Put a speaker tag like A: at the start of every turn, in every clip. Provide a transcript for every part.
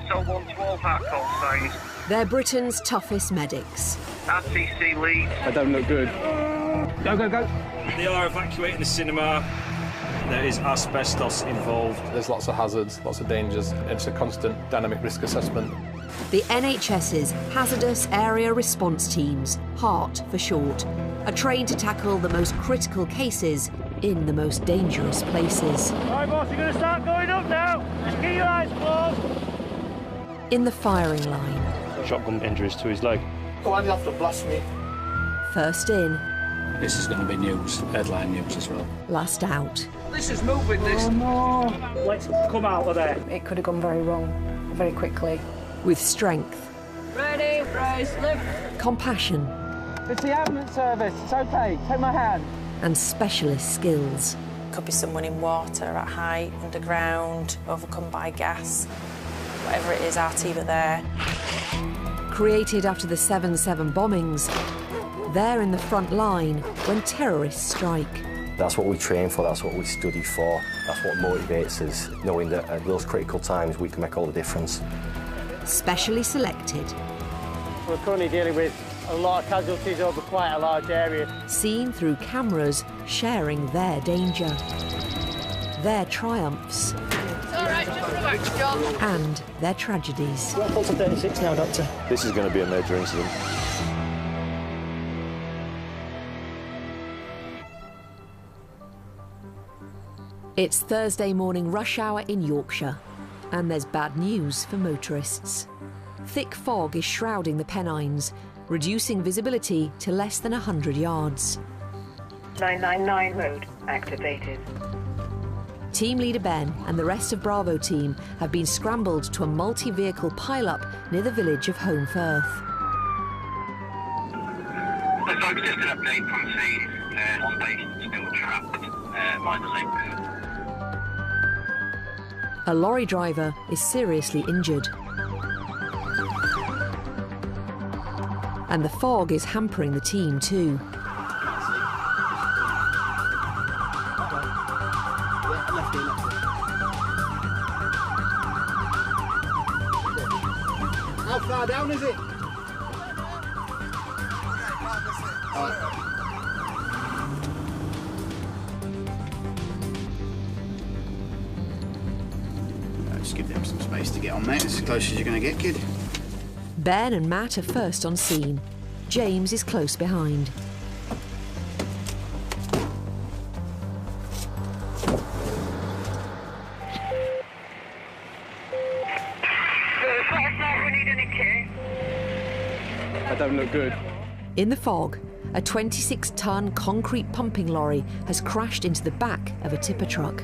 A: Hotel 112 at call signs.
B: They're Britain's toughest medics.
A: RTC lead.
C: I don't look good. Go, go, go.
D: They are evacuating the cinema. There is asbestos involved.
E: There's lots of hazards, lots of dangers. It's a constant dynamic risk assessment.
B: The NHS's Hazardous Area Response Teams, HART for short, are trained to tackle the most critical cases in the most dangerous places.
A: All right, boss, you're going to start going up now. Just keep your eyes closed.
B: In the firing line.
D: Shotgun injuries to his leg.
C: Go on, you have to blast me.
B: First in.
F: This is going to be news, headline news as well.
B: Last out.
C: This is moving, this.
A: Oh, no. Let's come out of there.
G: It could have gone very wrong, very quickly.
B: With strength.
G: Ready, brace, lift.
B: Compassion.
C: It's the ambulance service. It's okay. Take my hand.
B: And specialist skills.
H: Could be someone in water, at height, underground, overcome by gas. Whatever it is, our team are there.
B: Created after the 7/7 bombings, they're in the front line when terrorists strike.
I: That's what we train for, that's what we study for, that's what motivates us, knowing that at those critical times we can make all the difference.
B: Specially selected.
A: We're currently dealing with a lot of casualties over quite a large area.
B: Seen through cameras, sharing their danger, their triumphs, and their tragedies.
A: We're up to 36 now, Doctor.
D: This is going to be a major incident.
B: It's Thursday morning rush hour in Yorkshire, and there's bad news for motorists. Thick fog is shrouding the Pennines, reducing visibility to less than 100 yards.
J: 999 mode activated.
B: Team leader Ben and the rest of Bravo team have been scrambled to a multi-vehicle pile-up near the village of Home Firth.
A: Folks, just an update from the scene. One patient still trapped by the lake.
B: A lorry driver is seriously injured. And the fog is hampering the team too.
C: How far down is it?
F: Just give them some space to get on, mate. It's as close as you're going to get, kid.
B: Ben and Matt are first on scene. James is close behind.
C: I don't look good.
B: In the fog, a 26-ton concrete pumping lorry has crashed into the back of a tipper truck.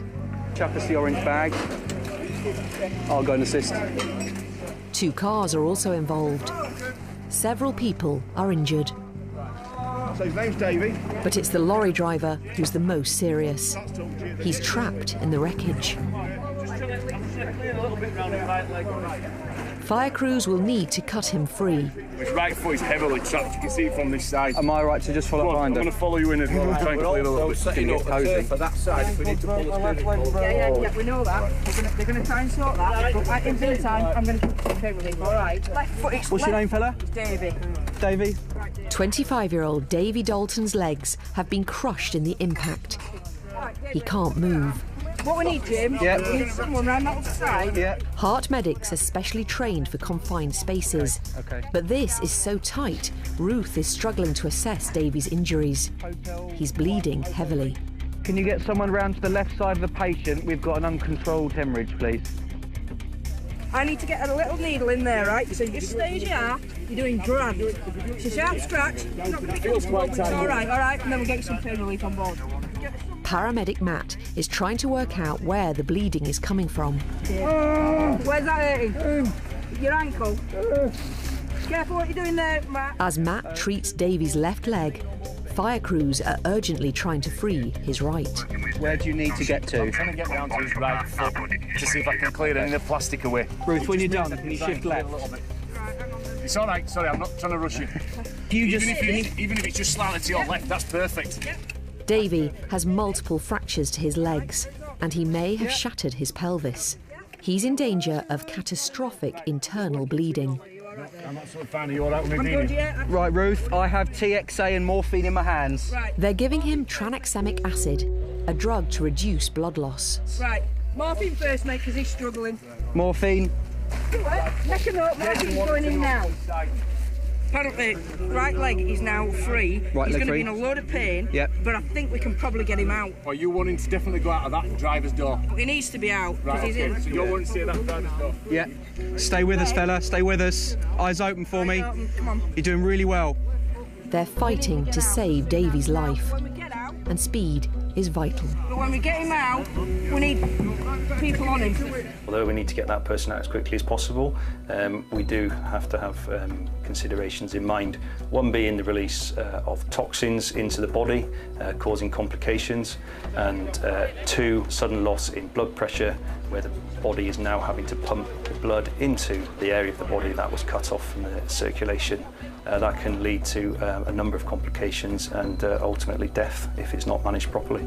C: Chuck us the orange bag. I'll go and assist.
B: 2 cars are also involved. Several people are injured.
C: So his name's Davey.
B: But it's the lorry driver who's the most serious. He's trapped in the wreckage. Fire crews will need to cut him free.
D: His right foot is heavily trapped, you can see from this side.
C: Am I right to just follow behind him?
D: I'm going to follow you in as well. Try and clear a little bit.
C: Setting up cozy for that side if we need to pull the
G: Yeah, we know that. They're going to try and sort that. But right in the meantime, I'm going to keep okay with him. All right. Left foot.
C: What's your name, fella?
G: It's Davey.
C: Davey.
B: 25-year-old Davy Dalton's legs have been crushed in the impact. He can't move.
G: What we need, Jim,
C: Yeah.
G: we need someone round that other side.
C: Yeah.
B: Heart medics are specially trained for confined spaces.
C: Okay.
B: But this is so tight, Ruth is struggling to assess Davy's injuries. He's bleeding heavily.
C: Can you get someone round to the left side of the patient? We've got an uncontrolled hemorrhage, please.
G: I need to get a little needle in there, right? So you just stay as you are. You're doing drag. It's a sharp scratch. You're not going to get all right, and then we'll get you some pain relief on board.
B: Paramedic Matt is trying to work out where the bleeding is coming from.
G: Where's that hurting? Your ankle. Careful what you're doing there, Matt.
B: As Matt treats Davy's left leg, fire crews are urgently trying to free his right.
C: Where do you need to get to?
D: I'm trying to get down to his right foot to see if I can clear any of the plastic away.
C: Ruth, when you're done, can you shift left?
D: It's all right, sorry, I'm not trying to rush you. Even if it's just slightly to your left, that's perfect.
B: Davy has multiple fractures to his legs, and he may have shattered his pelvis. He's in danger of catastrophic internal bleeding.
D: I'm absolutely fine. Are you all right with me
G: I'm
D: bleeding?
G: good, yeah.
C: Right, Ruth, I have TXA and morphine in my hands.
G: Right,
B: They're giving him tranexamic acid, a drug to reduce blood loss.
G: right. Morphine first, mate, because he's struggling.
C: Morphine.
G: Neck and up, morphine's going in now. Apparently, right leg is now free.
C: Right
G: He's
C: leg
G: going to
C: free.
G: be in a load of pain,
C: Yep.
G: but I think we can probably get him out.
D: Are you wanting to definitely go out of that driver's door?
G: But he needs to be out, because
D: Right,
G: he's
D: okay.
G: in.
D: So you're wanting to see that driver's door?
C: Yeah. Stay with us, fella. Stay with us. Eyes open for me.
G: Come on.
C: You're doing really well.
B: They're fighting to save Davy's life,
G: When we get out,
B: and speed is vital.
G: but when we get him out, we need people on him.
K: Although we need to get that person out as quickly as possible, we do have to have considerations in mind. One being the release of toxins into the body, causing complications, and two, sudden loss in blood pressure, where the body is now having to pump the blood into the area of the body that was cut off from the circulation. That can lead to a number of complications and ultimately death if it's not managed properly.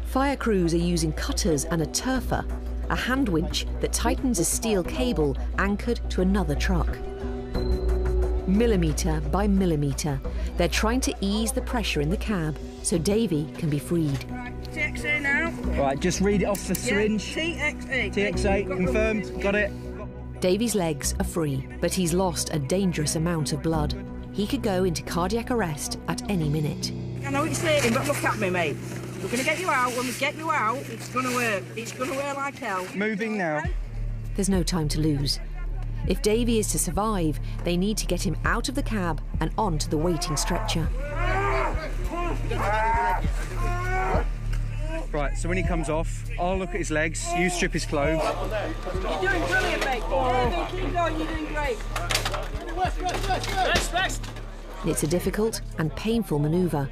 B: Fire crews are using cutters and a turfer, a hand winch that tightens a steel cable anchored to another truck. Millimetre by millimetre, they're trying to ease the pressure in the cab so Davy can be freed.
G: TXA now.
C: Right, just read it off the syringe.
G: Yeah, TXA.
C: TXA, confirmed. Got it.
B: Davy's legs are free, but he's lost a dangerous amount of blood. He could go into cardiac arrest at any minute.
G: I know what you're saying, but look at me, mate. We're going to get you out. When we get you out, it's going to work. It's going to work like hell.
C: Moving now.
B: There's no time to lose. If Davy is to survive, they need to get him out of the cab and onto the waiting stretcher.
C: Right, so when he comes off, I'll look at his legs, you strip his clothes.
G: You're doing brilliant, mate. Keep going. You're doing great.
B: It's a difficult and painful manoeuvre,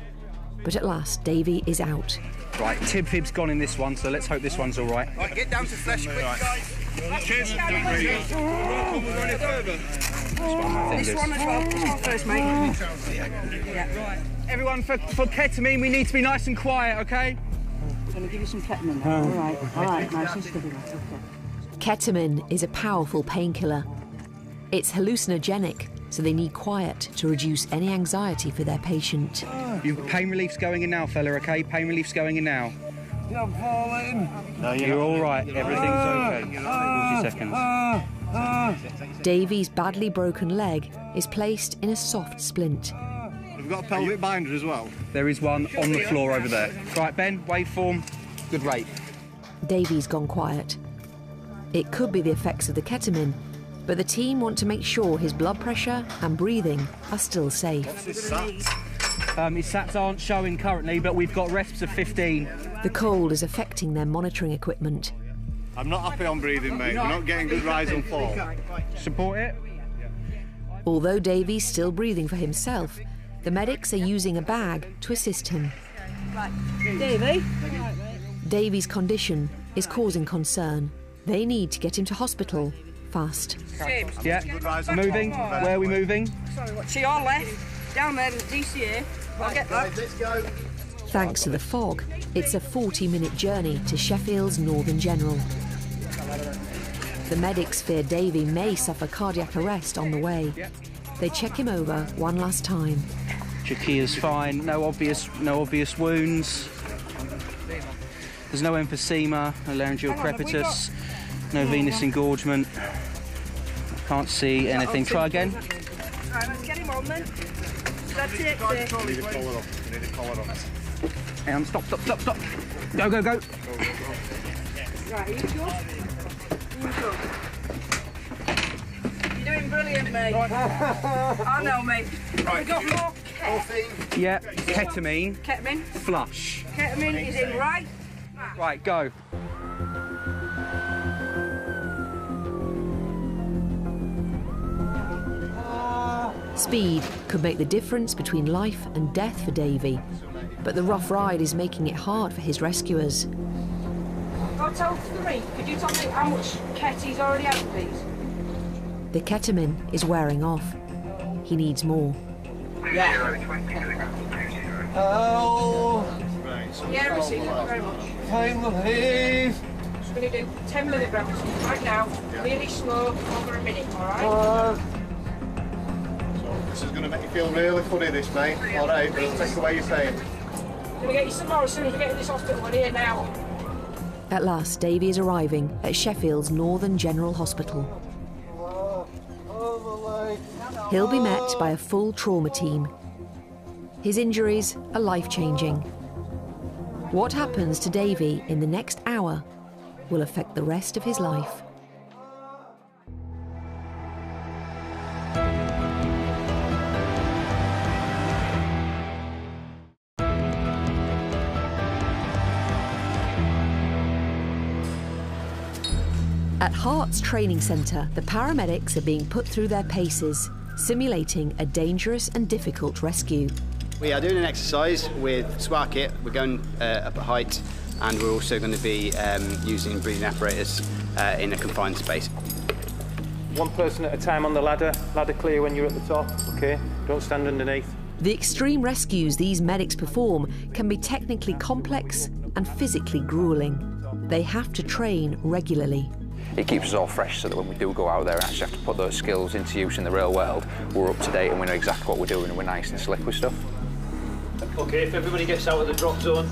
B: but at last Davy is out.
C: Right, Tib Fib's gone in this one, so let's hope this one's all right.
A: Right, get down to flesh quick, guys. Cheers.
G: This one as well. This one first, mate. Yeah.
C: Right, everyone, for ketamine, we need to be nice and quiet, okay?
G: I'm going to give you some ketamine now. All right, nice and steady. Okay.
B: Ketamine is a powerful painkiller. It's hallucinogenic, so they need quiet to reduce any anxiety for their patient.
C: Your pain relief's going in now, fella, okay? Pain relief's going in now.
A: You're falling.
C: No, you're all right. Everything's okay. 40 seconds.
B: Davy's badly broken leg is placed in a soft splint.
A: We've got a pelvic binder as well.
C: There is one on the floor over there. Right, Ben, waveform, good rate.
B: Davy's gone quiet. It could be the effects of the ketamine, but the team want to make sure his blood pressure and breathing are still safe.
C: His SATs aren't showing currently, but we've got resps of 15.
B: The cold is affecting their monitoring equipment.
A: I'm not happy on breathing, mate. We're not getting good rise and fall.
C: Support it.
B: Although Davy's still breathing for himself, the medics are using a bag to assist him.
G: Right, Davy.
B: Davy's condition is causing concern. They need to get him to hospital fast.
C: Yeah, moving. Where are we moving?
G: To your left. Down there, there's DCA. I'll get that.
A: Let's go.
B: Thanks to the fog, it's a 40-minute journey to Sheffield's Northern General. The medics fear Davy may suffer cardiac arrest on the way. They check him over one last time.
C: Trachea's fine. No obvious wounds. There's no emphysema, no laryngeal crepitus, no venous engorgement. Can't see anything. Try again.
G: Right, let's get him on then. That's it.
A: We need a collar on. We need a collar on.
C: Stop. Go.
G: Right, are you good? You're doing brilliant, mate. I know, mate. Have we got more ket?
C: Yeah, ketamine.
G: Ketamine.
C: Flush.
G: Ketamine is in right.
C: Right, go.
B: Speed could make the difference between life and death for Davy, but the rough ride is making it hard for his rescuers.
G: Hotel 3, could you tell me how much ket he's already had, please?
B: The ketamine is wearing off. He needs more.
A: Yeah. 020 kilograms.
G: Oh. Yeah, receive. Thank you very much.
L: Pain relief.
G: Just going to do 10 milligrams right now. Really slow, over a minute, all right?
L: This is going to make you feel really funny, this, mate. All right, we'll take away your pain.
G: Going to get you some more as soon as we get to this hospital. We're here now.
B: At last, Davy is arriving at Sheffield's Northern General Hospital. He'll be met by a full trauma team. His injuries are life-changing. What happens to Davy in the next hour will affect the rest of his life. At Hearts Training Centre, the paramedics are being put through their paces, simulating a dangerous and difficult rescue.
F: We are doing an exercise with SWAR kit. We're going up at height, and we're also going to be using breathing apparatus in a confined space.
E: One person at a time on the ladder. Ladder clear when you're at the top, OK? Don't stand underneath.
B: The extreme rescues these medics perform can be technically complex and physically gruelling. They have to train regularly.
M: It keeps us all fresh so that when we do go out there and actually have to put those skills into use in the real world, we're up to date and we know exactly what we're doing and we're nice and slick with stuff.
N: OK, if everybody gets out of the drop zone.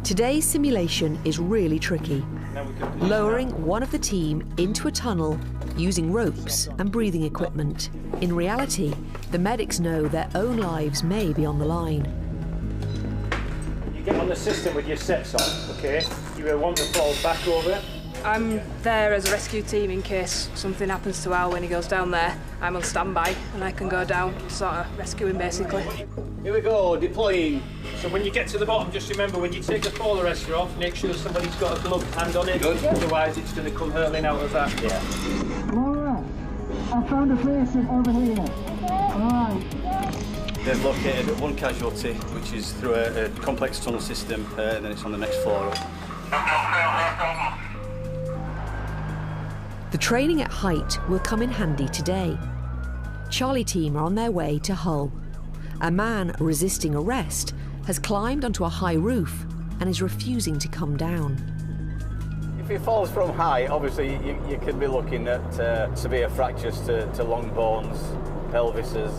B: Today's simulation is really tricky. Lowering one of the team into a tunnel using ropes and breathing equipment. In reality, the medics know their own lives may be on the line.
E: You get on the system with your sets on, OK? You will want to fall back over.
G: I'm there as a rescue team in case something happens to Al when he goes down there. I'm on standby and I can go down, sort of rescue him basically.
N: Here we go, deploying.
E: So when you get to the bottom, just remember when you take the fall arrestor off, make sure somebody's got a gloved hand on it. Good. Otherwise it's going to come hurling out of that. Yeah.
O: All right. I found a place over here. All right.
P: They've located one casualty, which is through a complex tunnel system, and then it's on the next floor up.
B: The training at height will come in handy today. Charlie team are on their way to Hull. A man resisting arrest has climbed onto a high roof and is refusing to come down.
Q: If he falls from height, obviously you could be looking at severe fractures to long bones, pelvises,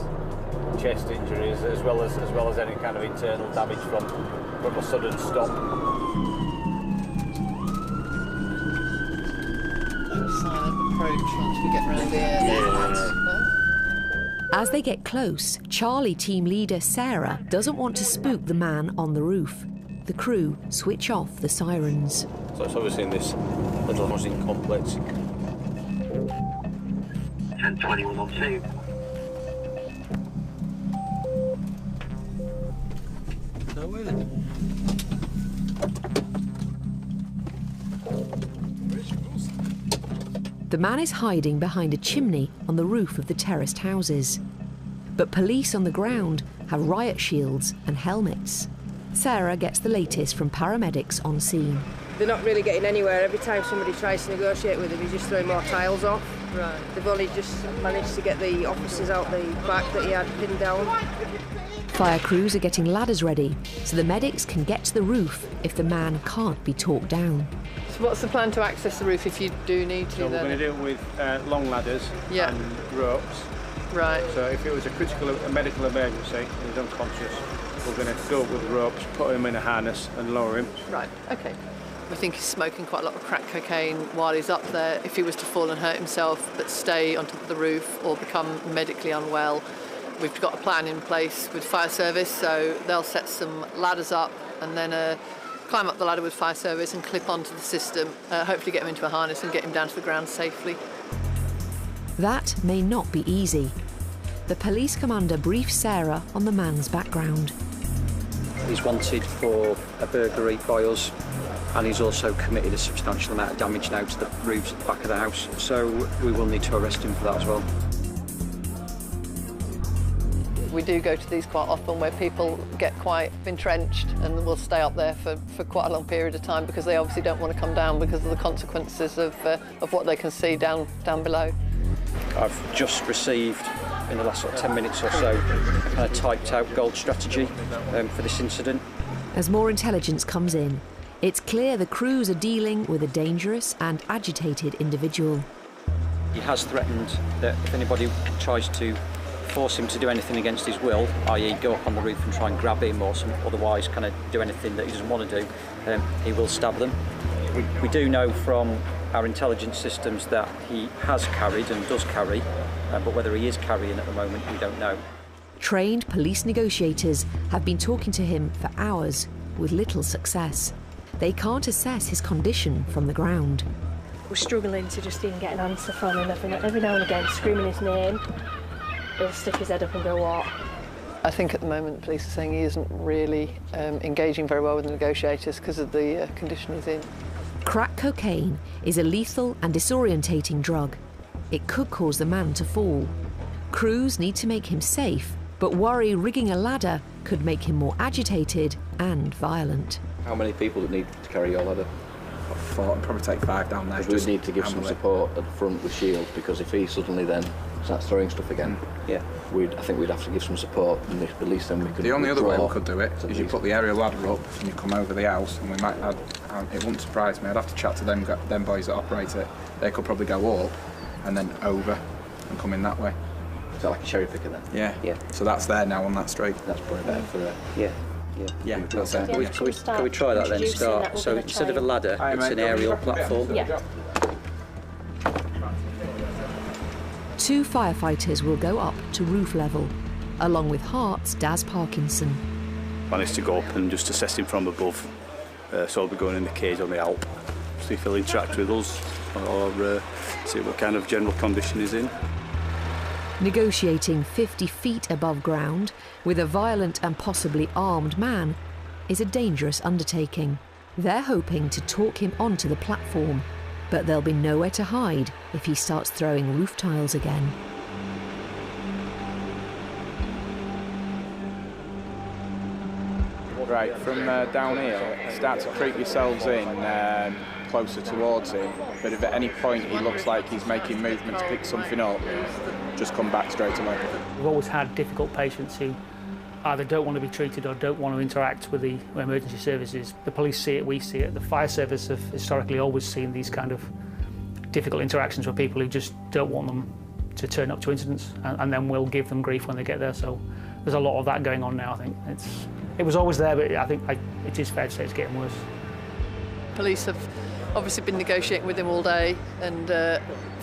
Q: chest injuries, as well as any kind of internal damage from a sudden stop.
R: Silent approach once we get round here.
B: As they get close, Charlie team leader Sarah doesn't want to spook the man on the roof. The crew switch off the sirens.
P: So it's obviously in this little housing complex.
A: 1021 on 2.
P: No way then.
B: The man is hiding behind a chimney on the roof of the terraced houses. But police on the ground have riot shields and helmets. Sarah gets the latest from paramedics on scene.
G: They're not really getting anywhere. Every time somebody tries to negotiate with them, he's just throwing more tiles off. Right. They've only just managed to get the officers out the back that he had pinned down.
B: Fire crews are getting ladders ready so the medics can get to the roof if the man can't be talked down.
R: So what's the plan to access the roof if you do need to?
E: So we're going to do it with long ladders and ropes.
R: Right.
E: So if it was a medical emergency and he's unconscious, we're going to go up with ropes, put him in a harness and lower him.
R: Right, OK. We think he's smoking quite a lot of crack cocaine while he's up there. If he was to fall and hurt himself, but stay on top of the roof or become medically unwell, we've got a plan in place with fire service, so they'll set some ladders up and then climb up the ladder with fire service and clip onto the system, hopefully get him into a harness and get him down to the ground safely.
B: That may not be easy. The police commander briefs Sarah on the man's background.
C: He's wanted for a burglary by us, and he's also committed a substantial amount of damage now to the roofs at the back of the house, so we will need to arrest him for that as well.
R: We do go to these quite often where people get quite entrenched and will stay up there for quite a long period of time because they obviously don't want to come down because of the consequences of what they can see down below.
C: I've just received, in the last 10 minutes or so, a kind of typed out gold strategy for this incident.
B: As more intelligence comes in, it's clear the crews are dealing with a dangerous and agitated individual.
S: He has threatened that if anybody tries to force him to do anything against his will, i.e. go up on the roof and try and grab him or otherwise kind of do anything that he doesn't want to do, he will stab them. We do know from our intelligence systems that he has carried and does carry, but whether he is carrying at the moment, we don't know.
B: Trained police negotiators have been talking to him for hours with little success. They can't assess his condition from the ground.
T: We're struggling to just even get an answer from him every now and again, screaming his name. He'll stick his head up and go, what?
R: I think at the moment the police are saying he isn't really engaging very well with the negotiators because of the condition he's in.
B: Crack cocaine is a lethal and disorientating drug. It could cause the man to fall. Crews need to make him safe, but worry rigging a ladder could make him more agitated and violent.
U: How many people would need to carry your ladder?
V: 4, and probably take 5 down there.
U: We'd need to give some support at the front with shields, because if he suddenly then starts throwing stuff again, I think we'd have to give some support, and at least then we could.
V: The only other way we could do it is you put the aerial ladder up and you come over the house, and we might add, it wouldn't surprise me, I'd have to chat to them boys that operate it. They could probably go up and then over and come in that way.
U: Is that like a cherry picker then?
V: Yeah. So that's there now on that street.
U: That's probably better for
S: Yeah.
V: That's it.
S: Can we try that then? Start. So instead of a ladder, it's an aerial platform.
T: Yeah.
B: 2 firefighters will go up to roof level, along with Hart's Daz Parkinson.
P: Managed to go up and just assess him from above. So I'll be going in the cage on the Alp, see if he'll interact with us or see what kind of general condition he's in.
B: Negotiating 50 feet above ground with a violent and possibly armed man is a dangerous undertaking. They're hoping to talk him onto the platform, but there'll be nowhere to hide if he starts throwing roof tiles again.
V: Right, from down here, start to creep yourselves in closer towards him, but if at any point he looks like he's making movement to pick something up, just come back straight away.
W: We've always had difficult patients who either don't want to be treated or don't want to interact with the emergency services. The police see it, we see it. The fire service have historically always seen these kind of difficult interactions with people who just don't want them to turn up to incidents, and then we'll give them grief when they get there. So there's a lot of that going on now, I think. It was always there, but I think it is fair to say it's getting worse.
R: Police have obviously been negotiating with him all day and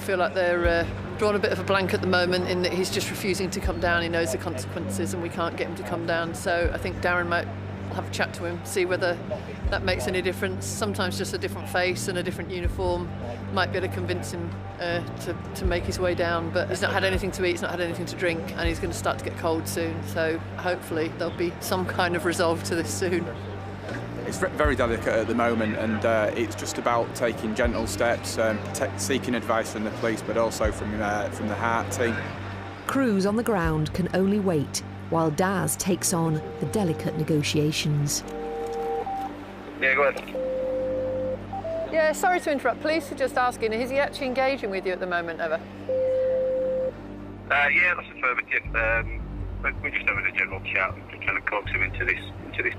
R: feel like they're drawn a bit of a blank at the moment in that he's just refusing to come down. He knows the consequences and we can't get him to come down. So I think Darren might have a chat to him, see whether that makes any difference. Sometimes just a different face and a different uniform might be able to convince him to make his way down, but he's not had anything to eat, he's not had anything to drink, and he's going to start to get cold soon. So hopefully there'll be some kind of resolve to this soon.
V: It's very delicate at the moment, and it's just about taking gentle steps, seeking advice from the police, but also from the Heart team.
B: Crews on the ground can only wait while Daz takes on the delicate negotiations.
A: Yeah, go ahead.
R: Yeah, sorry to interrupt. Police are just asking, is he actually engaging with you at the moment, ever?
A: Yeah, that's affirmative. We're just having a general chat and trying to coax him into this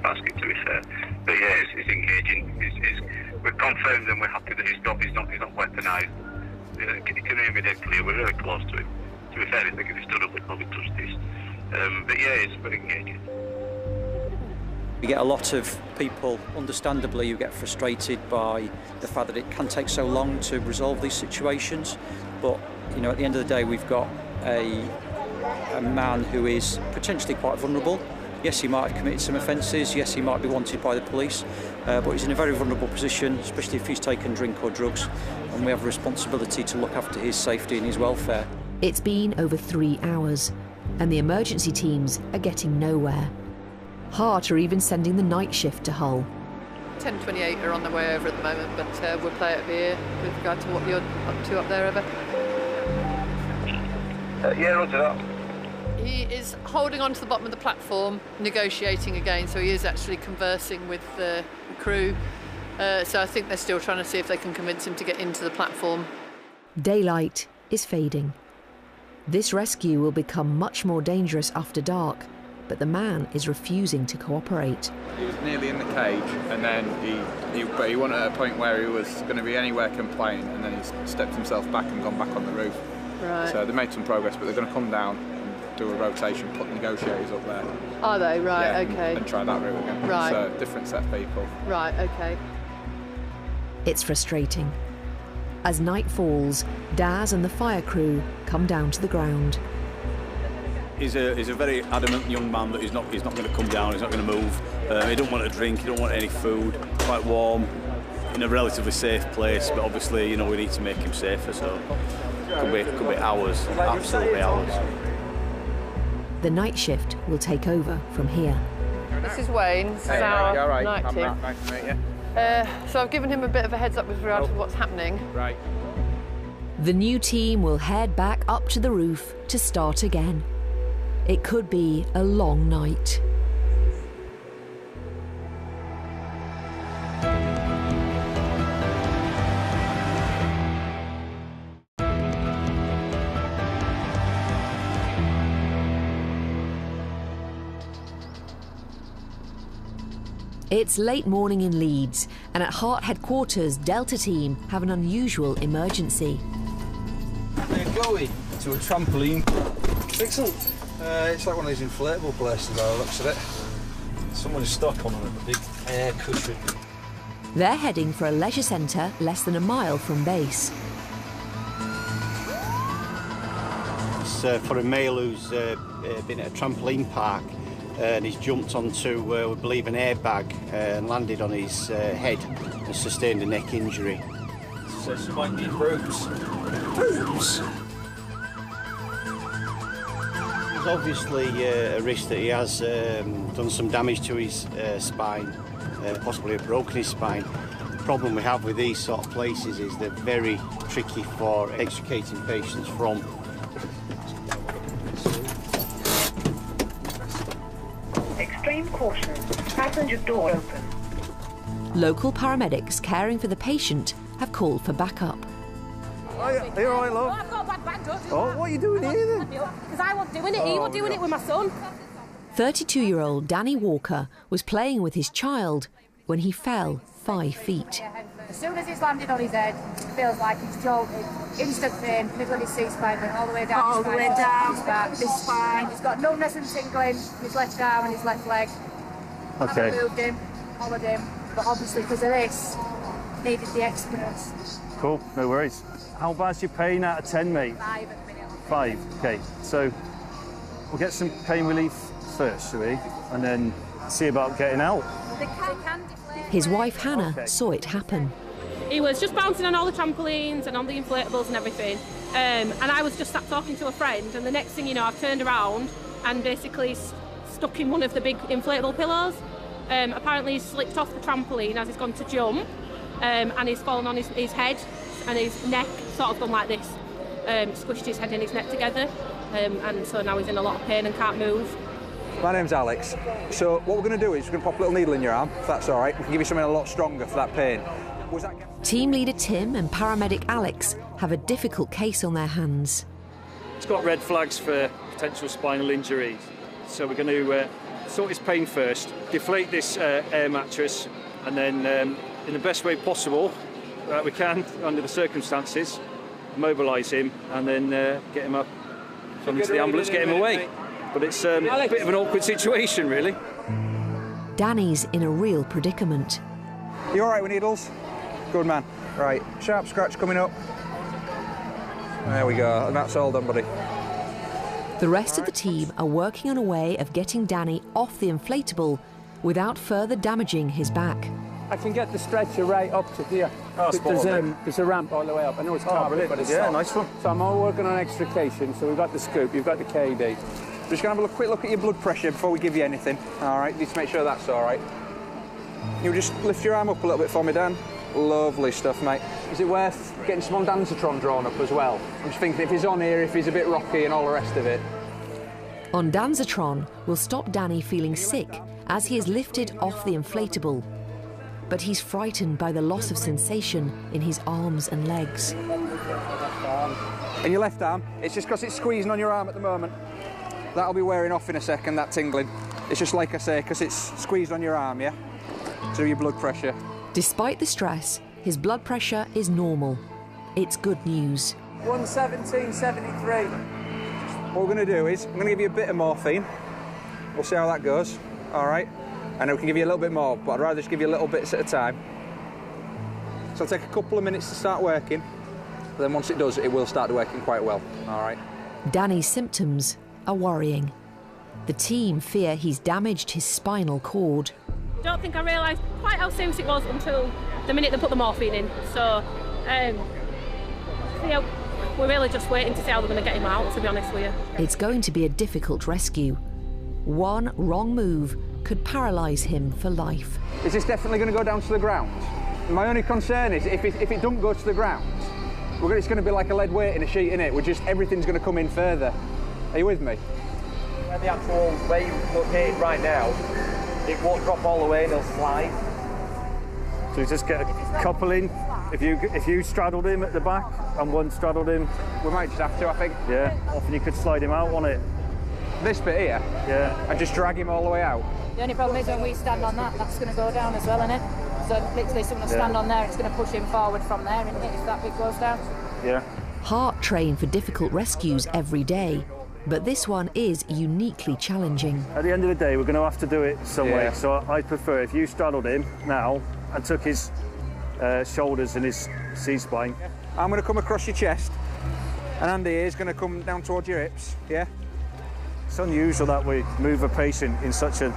A: basket, to be fair. But yeah, it's engaging. We're confirmed and we're happy that he's not weaponised. It can even be dead clear. We're really close to him. To be fair, I think if he stood up, we'd probably touch this. But yeah, it's very engaging.
S: We get a lot of people, understandably, who get frustrated by the fact that it can take so long to resolve these situations. But, you know, at the end of the day, we've got a man who is potentially quite vulnerable. Yes, he might have committed some offences. Yes, he might be wanted by the police. But he's in a very vulnerable position, especially if he's taken drink or drugs. And we have a responsibility to look after his safety and his welfare.
B: It's been over 3 hours, and the emergency teams are getting nowhere. Hart are even sending the night shift to Hull.
R: 10:28 are on their way over at the moment, but we'll play it by ear with regard to what you're up to up there, Ever.
A: Yeah, roger that.
R: He is holding on to the bottom of the platform, negotiating again, so he is actually conversing with the crew. So I think they're still trying to see if they can convince him to get into the platform. Daylight is fading. This rescue will become much more dangerous after dark,
B: but the man is refusing to cooperate.
V: He was nearly in the cage, and then he wasn't at a point where he was going to be anywhere compliant, and then he stepped himself back and gone back on the roof.
R: Right.
V: So they made some progress, but they're going to come down and do a rotation, put negotiators up there.
R: Are they? Right,
V: yeah,
R: okay.
V: And try that route again.
R: Right.
V: So different set of people.
R: Right, okay.
B: It's frustrating. As night falls, Daz and the fire crew come down to the ground.
P: He's a very adamant young man that he's not going to come down, he's not going to move. He don't want a drink, he don't want any food, quite warm, in a relatively safe place, but obviously, you know, we need to make him safer, so it could be hours, absolutely hours.
B: The night shift will take over from here.
R: This is Wayne, this is our night team.
V: Nice to meet you.
R: So I've given him a bit of a heads up with regard to what's happening.
V: Right.
B: The new team will head back up to the roof to start again. It could be a long night. It's late morning in Leeds, and at Heart headquarters, Delta team have an unusual emergency.
C: They're going to a trampoline. Excellent. It's like one of these inflatable places by the looks of it. Someone's stuck on a big air cushion.
B: They're heading for a leisure centre less than a mile from base.
H: It's for a male who's been at a trampoline park and he's jumped onto, we believe, an airbag and landed on his head and sustained a neck injury.
C: So spiky bruise. Bruise?
H: There's obviously a risk that he has done some damage to his spine, possibly broken his spine. The problem we have with these sort of places is they're very tricky for extricating patients from.
I: Extreme caution, passenger door open.
B: Local paramedics caring for the patient have called for backup.
C: Are you all right, love?
J: I've got a bad back, don't you?
C: Oh, what are you doing here then?
J: Because I wasn't doing it, he was doing it with my son.
B: 32-year-old Danny Walker was playing with his child when he fell 5 feet.
J: As soon as he's landed on his head, it feels like he's jolted. Instant pain, middle of his C-spine, went all the way down
G: All
J: his
G: the
J: spine,
G: way down
J: his back, his spine. He's got numbness and tingling in his left arm and his left leg.
C: Okay.
J: Haven't moved him, followed him, but obviously because of this, needed the experts.
C: Cool, no worries. How bad's your pain out of 10, mate?
J: 5 at the minute.
C: 5, okay. So we'll get some pain relief first, shall we? And then see about getting out.
B: His wife Hannah saw it happen.
X: He was just bouncing on all the trampolines and on the inflatables and everything. And I was just sat talking to a friend, and the next thing you know, I've turned around and basically stuck in one of the big inflatable pillows. Apparently he's slipped off the trampoline as he's gone to jump, and he's fallen on his head, and his neck sort of gone like this, squished his head and his neck together, and so now he's in a lot of pain and can't move.
Y: My name's Alex. So what we're going to do is we're going to pop a little needle in your arm, if that's all right. We can give you something a lot stronger for that pain.
B: Team leader Tim and paramedic Alex have a difficult case on their hands.
E: It's got red flags for potential spinal injuries, so we're going to sort his pain first, deflate this air mattress, and then in the best way possible that we can under the circumstances, mobilise him and then get him up into the ambulance, get him away. But it's a bit of an awkward situation, really.
B: Danny's in a real predicament.
Y: You all right with needles? Good man. Right, sharp scratch coming up. There we go, and that's all done, buddy.
B: The rest of the team are working on a way of getting Danny off the inflatable without further damaging his back.
Z: I can get the stretcher right up to here. There's a ramp all the way up. I know it's carpet, but it's soft.
C: Nice one.
Z: So I'm all working on extrication. So we've got the scoop, you've got the KD.
Y: We're just going to have a quick look at your blood pressure before we give you anything. All right, need to make sure that's all right. You just lift your arm up a little bit for me, Dan. Lovely stuff, mate.
Z: Is it worth getting some ondansetron drawn up as well? I'm just thinking if he's on here, if he's a bit rocky and all the rest of it.
B: Ondansetron will stop Danny feeling sick as he is lifted off the inflatable. But he's frightened by the loss of sensation in his arms and legs.
Y: In your left arm, it's just because it's squeezing on your arm at the moment.
Z: That'll be wearing off in a second, that tingling. It's just like I say, because it's squeezed on your arm, yeah? So your blood pressure.
B: Despite the stress, his blood pressure is normal. It's good news.
Z: 117.73. What we're going to do is, I'm going to give you a bit of morphine. We'll see how that goes, all right? And we can give you a little bit more, but I'd rather just give you little bits at a time. So it'll take a couple of minutes to start working. But then once it does, it will start working quite well, all right?
B: Danny's symptoms are worrying. The team fear he's damaged his spinal cord.
X: I don't think I realised quite how serious it was until the minute they put the morphine in. So, yeah, we're really just waiting to see how they're going to get him out, to be honest with you.
B: It's going to be a difficult rescue. One wrong move could paralyse him for life.
Z: Is this definitely going to go down to the ground? My only concern is if it doesn't go to the ground, it's going to be like a lead weight in a sheet, innit? Everything's going to come in further. Are you with me?
D: Where the actual, where you're located right now, it won't drop all the way and it'll slide.
E: So you just get a couple in. If you straddled him at the back and one straddled him,
Z: we might just have to, I think.
E: Yeah, often you could slide him out on it.
Z: This bit here?
E: Yeah.
Z: And just drag him all the way out?
J: The only problem is when we stand on that, that's going to go down as well, isn't it? So literally someone will stand on there, it's going to push him forward from there, isn't it, if that bit goes down?
E: Yeah.
B: Hart train for difficult rescues every day, but this one is uniquely challenging.
E: At the end of the day, we're going to have to do it some way.
Z: Yeah.
E: So I prefer if you straddled him now and took his shoulders and his C-spine.
Z: I'm going to come across your chest, and Andy here is going to come down towards your hips, yeah?
E: It's unusual that we move a patient in such a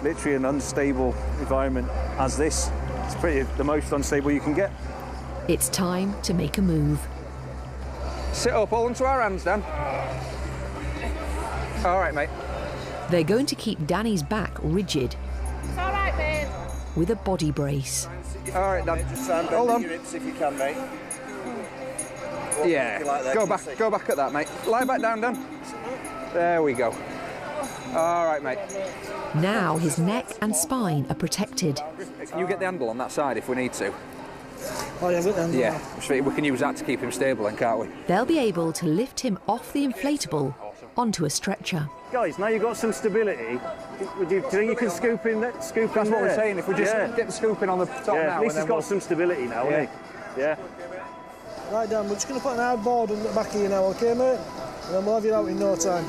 E: literally an unstable environment as this. It's the most unstable you can get.
B: It's time to make a move.
Z: Sit up, hold onto our hands, Dan. All right, mate.
B: They're going to keep Danny's back rigid.
J: It's all right, babe.
B: With a body brace.
Z: All right, Dan.
F: Just
Z: hold on.
F: Your hips if you can, mate.
Z: Yeah.
F: Like
Z: go back at that, mate. Lie back down, Dan. There we go. All right, mate.
B: Now his neck and spine are protected.
Z: Can you get the handle on that side if we need to?
O: Oh, yeah, get the handle.
Z: Yeah, we can use that to keep him stable then, can't we?
B: They'll be able to lift him off the inflatable onto a stretcher.
E: Guys, now you've got some stability. Do you think you can scoop in there?
Z: That's what we're saying. If we just get the scooping on the top now.
E: At least he's got some stability now, hasn't he? Yeah.
O: Right, Dan, we're just going to put an hard board on the back of you now, OK, mate? And then we'll have you out in no time.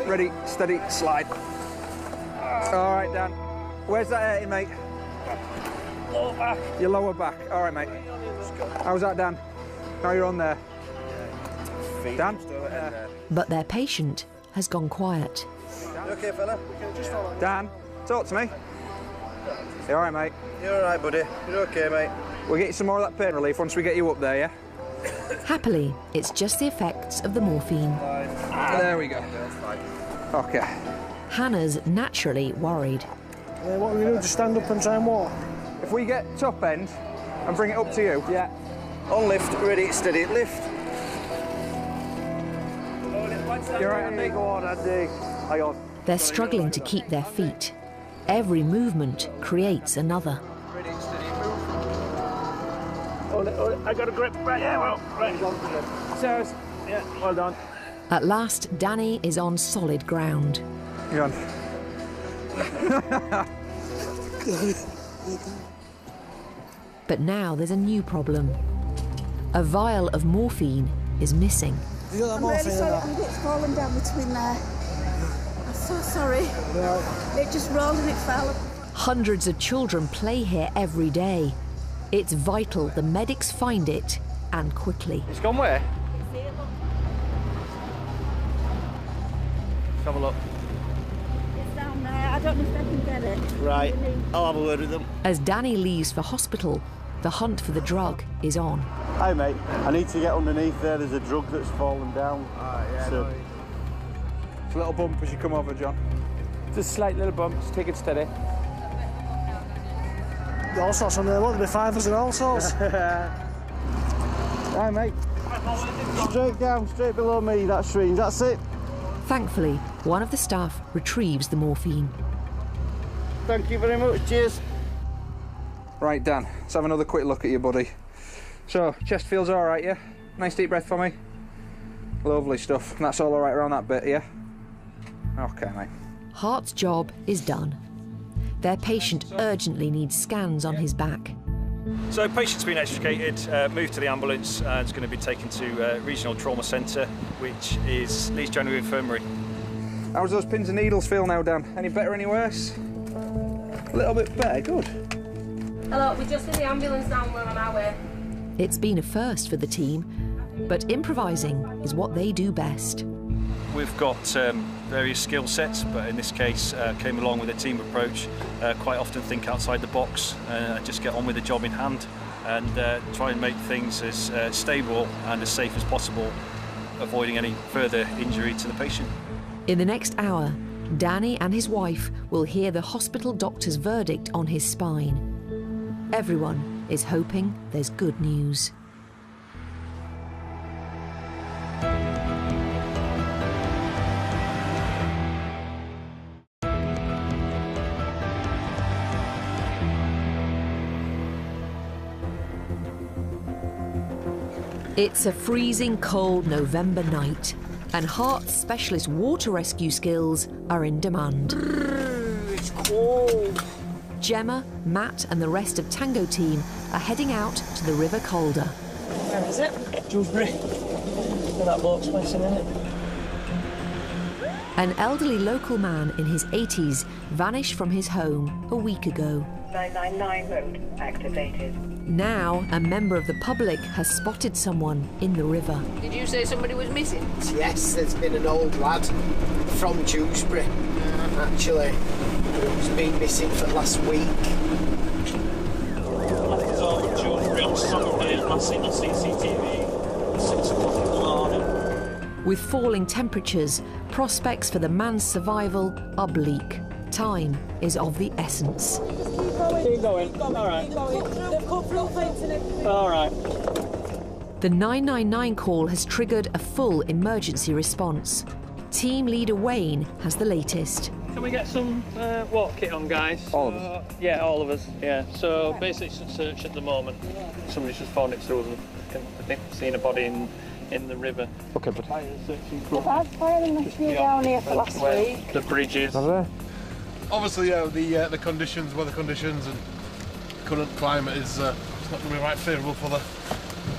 Z: Ready, steady, slide. All right, Dan. Where's that hurting, mate?
E: Lower back.
Z: Your lower back. All right, mate. How's that, Dan? Now you're on there. Dan?
B: But their patient has gone quiet.
F: You OK, fella?
Z: Dan, talk to me. You all right, mate?
F: You're all right, buddy. You're OK, mate.
Z: We'll get you some more of that pain relief once we get you up there, yeah?
B: Happily, it's just the effects of the morphine.
Z: There we go. OK.
B: Hannah's naturally worried.
O: What are we going to do? Just stand up and try and walk?
Z: If we get top end and bring it up to you.
F: Yeah. On lift, ready, steady, lift.
Z: You're right, Andy.
E: Go on, Andy. Hang on.
B: They're struggling to keep their feet. Every movement creates another.
E: I got a grip. Right, yeah, well, right. Sarah's. Yeah, well done.
B: At last, Danny is on solid ground.
Z: You're on.
B: But now there's a new problem. A vial of morphine is missing.
O: You got that
K: I'm
O: morphine
K: really sorry,
O: in that?
K: it's fallen down between there. I'm so sorry.
O: Yeah.
K: It just rolled and it fell.
B: Hundreds of children play here every day. It's vital the medics find it, and quickly.
E: It's gone where? Let's have a look.
K: It's down there. I don't know if they can get it.
F: Right. I'll have a word with them.
B: As Danny leaves for hospital, the hunt for the drug is on.
F: Hi, mate. I need to get underneath there. There's a drug that's fallen down.
Z: It's a little bump as you come over, John.
W: Just a slight little bump. Just take it steady.
O: All sorts on there. What, there'll be fivers and all sorts?
F: Hi, mate. Straight down, straight below me, that syringe. That's it.
B: Thankfully, one of the staff retrieves the morphine.
F: Thank you very much. Cheers.
Z: Right, Dan, let's have another quick look at your body. So, chest feels all right, yeah? Nice deep breath for me. Lovely stuff. And that's all all right around that bit, yeah? Okay, mate.
B: Hart's job is done. Their patient urgently needs scans on his back.
E: So patient's been extricated, moved to the ambulance and is going to be taken to Regional Trauma Centre, which is Leeds General Infirmary.
Z: How's those pins and needles feel now, Dan? Any better, any worse? A little bit better, good.
X: Hello, we're just in the ambulance now and we're on our way.
B: It's been a first for the team, but improvising is what they do best.
E: We've got various skill sets, but in this case came along with a team approach. Quite often think outside the box and just get on with the job in hand and try and make things as stable and as safe as possible, avoiding any further injury to the patient.
B: In the next hour, Danny and his wife will hear the hospital doctor's verdict on his spine. Everyone is hoping there's good news. It's a freezing cold November night, and Hart's specialist water rescue skills are in demand.
G: It's cold.
B: Gemma, Matt and the rest of Tango team are heading out to the River Calder.
G: Where is it? Dewsbury. Where that boat's placing in it.
B: An elderly local man in his 80s vanished from his home a week ago.
I: 999 mode activated.
B: Now, a member of the public has spotted someone in the river.
G: Did you say somebody was missing?
L: Yes, there's been an old lad from Dewsbury, actually, who's been missing for the last week.
M: I think it's all Dewsbury on Sunday, last seen on CCTV, 6 o'clock in the morning.
B: With falling temperatures, prospects for the man's survival are bleak. Time is of the essence.
M: Keep going. All right.
G: They've cut through fence and everything.
M: All right.
B: The 999 call has triggered a full emergency response. Team leader Wayne has the latest.
M: Can we get some water kit on, guys?
Z: All of us?
M: Yeah, all of us, yeah. So basically it's a search at the moment. Somebody's just phoned it through and I think we've seen a body in the river.
Z: Okay, but
G: They've had fire and rescue down here for last week.
M: The bridges.
N: Obviously, yeah, the conditions, weather conditions, and current climate is it's not going to be right favourable for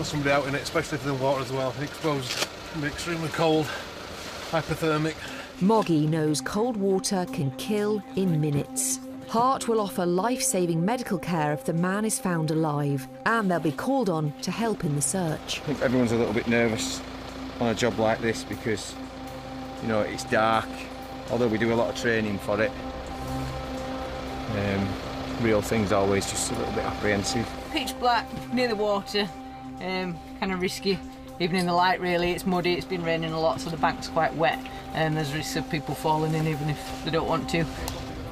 N: somebody out in it, especially if they're in water as well. Exposed, can be extremely cold, hypothermic.
B: Moggy knows cold water can kill in minutes. Hart will offer life-saving medical care if the man is found alive, and they'll be called on to help in the search.
Q: I think everyone's a little bit nervous on a job like this because, you know, it's dark, although we do a lot of training for it. Real thing's always just a little bit apprehensive.
G: Pitch black, near the water, kind of risky. Even in the light, really, it's muddy, it's been raining a lot, so the bank's quite wet, and there's risks of people falling in even if they don't want to.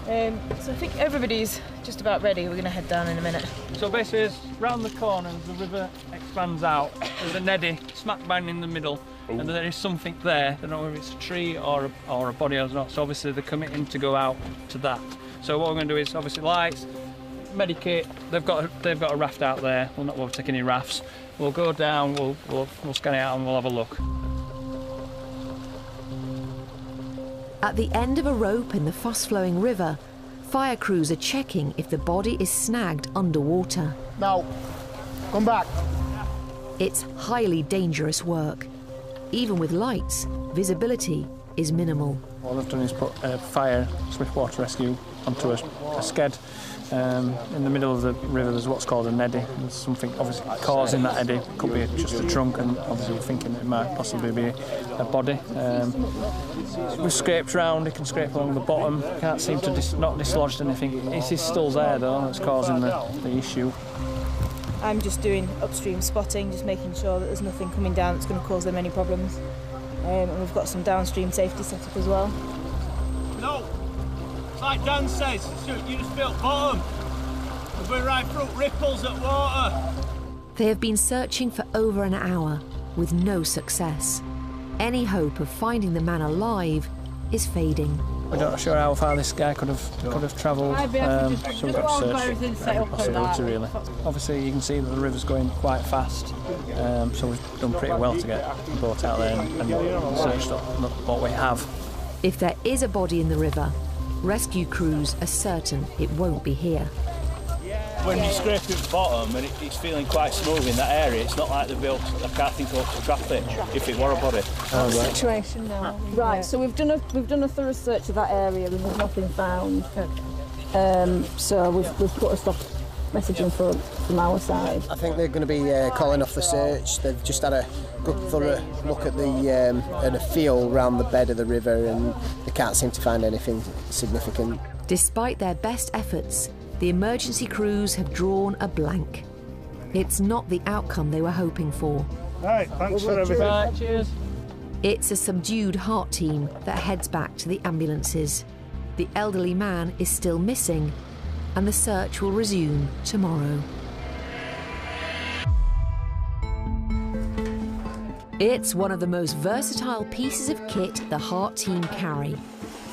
G: So I think everybody's just about ready. We're going to head down in a minute.
M: So basically, it's round the corner, the river expands out. There's an eddy smack bang in the middle, and there is something there. I don't know if it's a tree or a body or not. So obviously they're committing to go out to that. So what we're going to do is obviously lights, medikit. They've got a raft out there. We'll not take any rafts. We'll go down. We'll scan it out and we'll have a look.
B: At the end of a rope in the fast-flowing river, fire crews are checking if the body is snagged underwater.
L: Now, come back.
B: It's highly dangerous work. Even with lights, visibility is minimal.
M: What they've done is put a fire, swift water rescue, onto a sked. In the middle of the river there's what's called an eddy. There's something obviously causing that eddy. It could be just a trunk, and obviously we're thinking it might possibly be a body. We've scraped round, it can scrape along the bottom. Can't seem to not dislodged anything. It is still there though, that's causing the issue.
T: I'm just doing upstream spotting, just making sure that there's nothing coming down that's going to cause them any problems. And we've got some downstream safety set up as well.
M: No, it's like Dan says, you just feel bottom. We've been right through ripples at water.
B: They have been searching for over an hour with no success. Any hope of finding the man alive is fading.
M: We're not sure how far this guy could have travelled, so we've got to search every possibility really. Obviously you can see that the river's going quite fast, so we've done pretty well to get the boat out there and searched what we have.
B: If there is a body in the river, rescue crews are certain it won't be here.
A: When you scrape at the bottom and it's feeling quite smooth in that area, it's not like they've built, I can't think of to trap it if it were a body.
T: Situation now. Right, so we've done a thorough search of that area and there's nothing found. So we've put a stop messaging from our side.
L: I think they're going to be calling off the search. They've just had a good thorough look at the feel around the bed of the river, and they can't seem to find anything significant.
B: Despite their best efforts, the emergency crews have drawn a blank. It's not the outcome they were hoping for.
O: Right, thanks for everything.
G: Right, cheers.
B: It's a subdued heart team that heads back to the ambulances. The elderly man is still missing, and the search will resume tomorrow. It's one of the most versatile pieces of kit the heart team carry.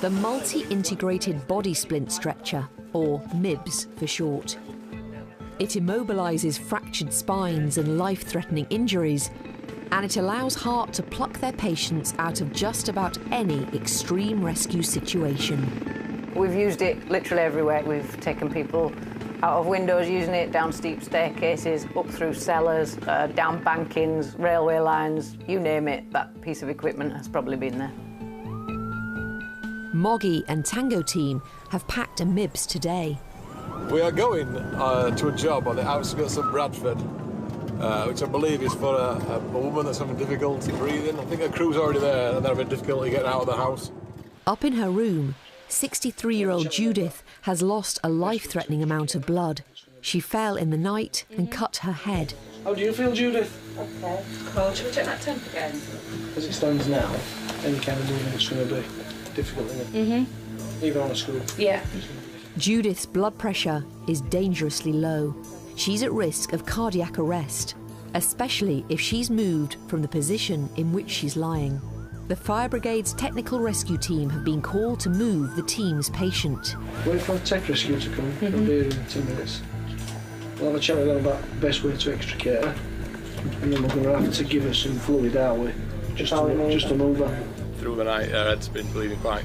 B: The multi-integrated body splint stretcher, or MIBS for short. It immobilises fractured spines and life-threatening injuries, and it allows Heart to pluck their patients out of just about any extreme rescue situation.
G: We've used it literally everywhere. We've taken people out of windows using it, down steep staircases, up through cellars, down bankings, railway lines, you name it, that piece of equipment has probably been there.
B: Moggy and Tango team have packed a MIBS today.
P: We are going to a job on the outskirts of Bradford, which I believe is for a woman that's having difficulty breathing. I think her crew's already there and they're having difficulty getting out of the house.
B: Up in her room, 63-year-old Judith has lost a life-threatening amount of blood. She fell in the night and cut her head.
O: How do you feel, Judith?
J: Okay. Well, should we check that temp again?
O: As it stands now, any kind of movement's going to be difficult, isn't it? Even on a screw.
J: Yeah.
B: Judith's blood pressure is dangerously low. She's at risk of cardiac arrest, especially if she's moved from the position in which she's lying. The fire brigade's technical rescue team have been called to move the team's patient.
O: Wait for a tech rescue to come. They'll be here in 2 minutes. We'll have a chat with them about the best way to extricate her, and then we're going to have to give her some fluid, aren't we? Just to move her.
P: Through the night, her head's been bleeding quite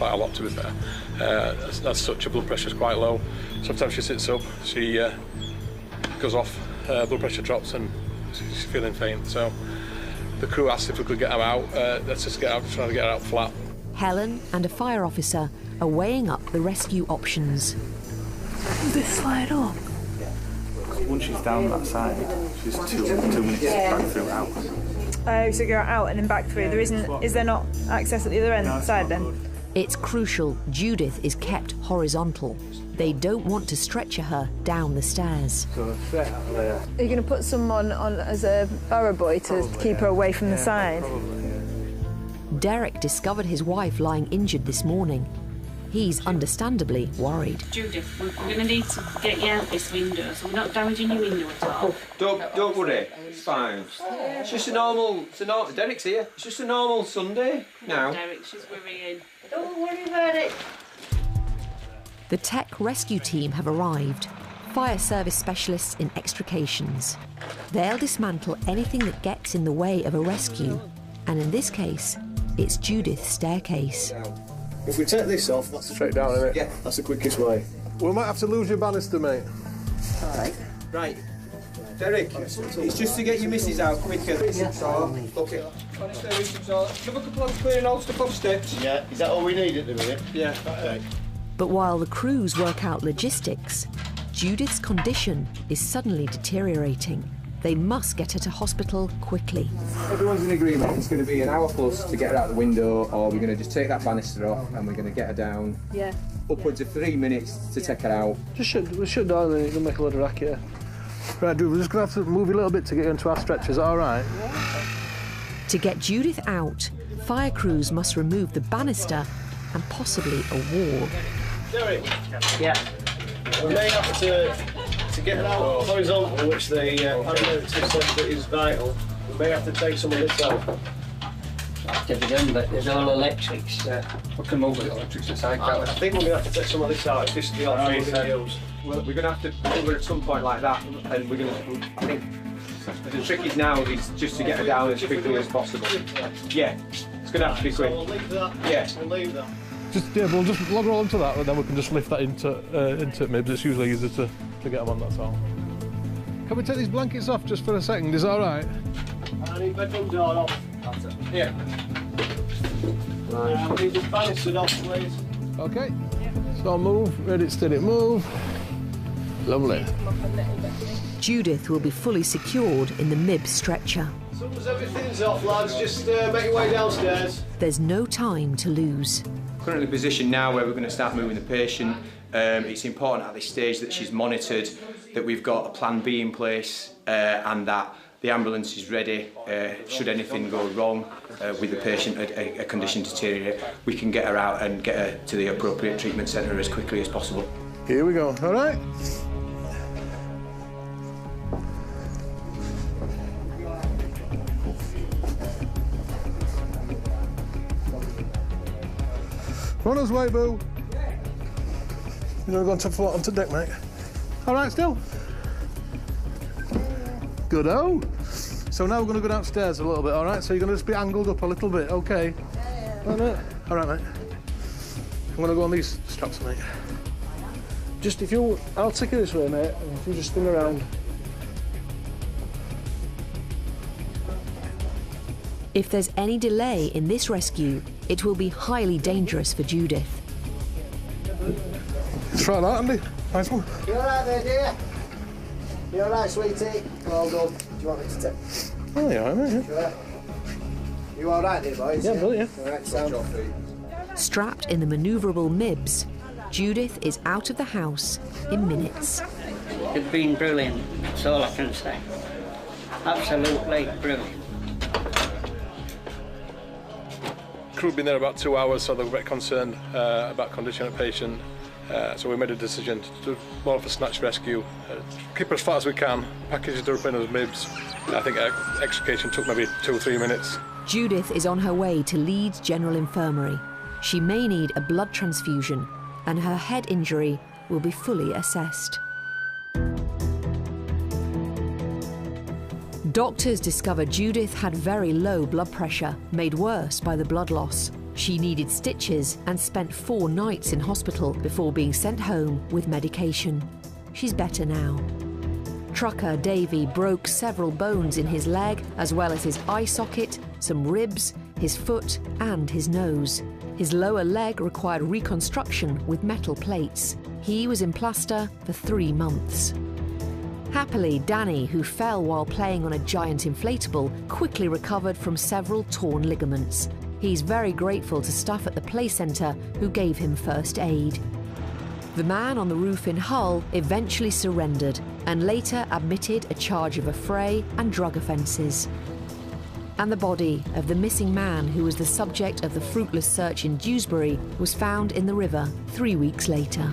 P: a lot, to be fair. As such, her blood pressure's quite low. Sometimes she sits up, she goes off, blood pressure drops, and she's feeling faint. So the crew asked if we could get her out. Let's just trying to get her out flat.
B: Helen and a fire officer are weighing up the rescue options.
J: Does this slide up?
R: Once she's down that side, she's 2 minutes back through out.
T: Oh, so go out and then back through. Is there not access at the other end side then?
B: It's crucial Judith is kept horizontal. They don't want to stretcher her down the stairs.
T: Are you going to put someone on as a barrow boy to keep her away from the side?
B: Derek discovered his wife lying injured this morning. He's understandably worried.
J: Judith, we're going to need to get you out this window, so we're not damaging your window at all.
S: Don't worry, it's fine. It's just a normal, Derek's here. It's just a normal Sunday now.
J: Derek, she's worrying. Don't worry about it.
B: The tech rescue team have arrived, fire service specialists in extrications. They'll dismantle anything that gets in the way of a rescue, and in this case, it's Judith's staircase.
O: If we take this off, that's straight down, isn't it? Yeah. That's the quickest way. We might have to lose your banister, mate.
S: All right. Right. Derek, it's just to get your missus out quicker. Yeah. Okay. Give a couple of clearing out stuff off steps.
L: Yeah, is that all we need at the minute?
S: Yeah.
L: Okay.
B: But while the crews work out logistics, Judith's condition is suddenly deteriorating. They must get her to hospital quickly.
Z: Everyone's in agreement it's going to be an hour plus to get her out the window, or we're going to just take that banister off and we're going to get her down.
T: Yeah.
Z: Upwards of 3 minutes to take her out.
O: We should down and it'll make a lot of racket. Right, dude, we're just going to have to move you a little bit to get you into our stretcher. Is that all right?
B: Yeah. To get Judith out, fire crews must remove the banister and possibly a wall.
L: Derek?
G: Yeah.
L: We may have to get her out horizontal, which the paramedic said that is vital. We may have to take some of this out.
G: To be done, but there's all electrics.
Z: We can move the electrics aside, can't we?
L: I think we're going to have to take some of this out if this is the option we're going to use.
Z: Well, we're going to have to move her at some point like that, and we're going to, I think, the trick is now is just to get her down as quickly as possible. Yeah.
E: It's going to have to be quick.
N: So we'll leave that.
E: Yeah.
N: We'll leave that. We'll just log her onto that, and then we can just lift that into MIBS. It's usually easier to get them on, that's all. Can we take these blankets off just for a second? Is that all right?
S: I need bedroom door off.
E: That's it. Yeah.
S: I need the banister off, please.
N: Okay. So move, ready, steady, move. Lovely.
B: Judith will be fully secured in the MIB stretcher.
S: As soon as everything's off, lads, just make your way downstairs.
B: There's no time to lose.
Q: Currently positioned now where we're going to start moving the patient. It's important at this stage that she's monitored, that we've got a plan B in place, and that the ambulance is ready. Should anything go wrong with the patient, a condition deteriorate, we can get her out and get her to the appropriate treatment centre as quickly as possible.
N: Here we go, all right? On his way, boo. You know, we're going to float onto deck, mate. All right, still? Good-o. So now we're going to go downstairs a little bit, all right? So you're going to just be angled up a little bit, okay? All right, mate. I'm going to go on these straps, mate. Just if you... I'll take you this way, mate, and if you just spin around.
B: If there's any delay in this rescue, it will be highly dangerous for Judith.
N: Try that, Andy. Nice one.
L: You all right there, dear? You all right, sweetie? Well done. Do you want me to take?
N: Oh, yeah, mate.
L: Sure. You all right there, boys?
N: Yeah, brilliant.
L: All right, sound.
B: Strapped in the manoeuvrable MIBS, Judith is out of the house in minutes.
C: It's been brilliant, that's all I can say. Absolutely brilliant.
P: Crew had been there about 2 hours, so they were a bit concerned about condition of the patient. So we made a decision to do more of a snatch rescue, keep her as flat as we can, package her up in those MIBS. I think extrication took maybe 2 or 3 minutes.
B: Judith is on her way to Leeds General Infirmary. She may need a blood transfusion, and her head injury will be fully assessed. Doctors discovered Judith had very low blood pressure, made worse by the blood loss. She needed stitches and spent 4 nights in hospital before being sent home with medication. She's better now. Trucker Davey broke several bones in his leg, as well as his eye socket, some ribs, his foot and his nose. His lower leg required reconstruction with metal plates. He was in plaster for 3 months. Happily, Danny, who fell while playing on a giant inflatable, quickly recovered from several torn ligaments. He's very grateful to staff at the play centre who gave him first aid. The man on the roof in Hull eventually surrendered and later admitted a charge of affray and drug offences. And the body of the missing man who was the subject of the fruitless search in Dewsbury was found in the river 3 weeks later.